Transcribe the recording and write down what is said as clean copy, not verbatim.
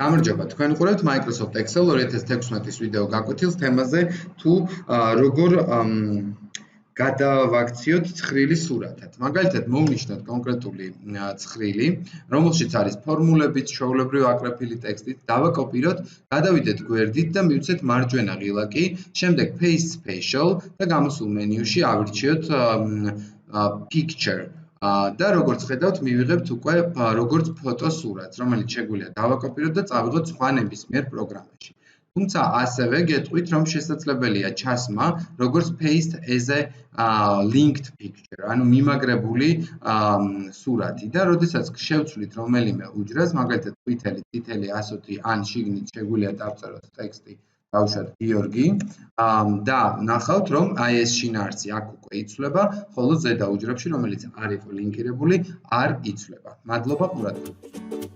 გამარჯობა, თქვენ უყურებთ Microsoft Excel 2016-ის ვიდეო გაკვეთილს თემაზე თუ როგორ გადავაქციოთ ცხრილი სურათად. მაგალითად, მოვნიშნოთ კონკრეტული ცხრილი, რომელშიც არის ფორმულებიც, ჩვეულებრივ აკრეფილი ტექსტით, დავაკოპიროთ, გადავიდეთ გვერდით და მივცეთ მარჯვენა ღილაკი, შემდეგ Paste Special და გამოსულ მენიუში ავირჩიოთ Picture. და როგორც ხედავთ, მივიღებთ უკვე როგორც ფოტო სურათს, რომელიც შეგვიძლია დავაკოპიროთ და წავიღოთ სხვა ნებისმიერ პროგრამაში. თუმცა ასევე გეტყვით, რომ შესაძლებელია ჩასმა როგორც paste as a linked picture, ანუ მიმაგრებული სურათი და როდესაც შევცვლით რომელიმე უჯრას, მაგალითად ყვითელი, წითელი, ასოთი ან შიგნით შეგვიძლია დავწეროთ ტექსტი დავუშვათ გიორგი და ნახავთ, რომ აი ეს შინაარსი აქ უკვე იცვლება, ხოლო ზედა უჯრებში, რომელიც არ იყო ლინკირებული, არ იცვლება. მადლობა ყურადღებისთვის.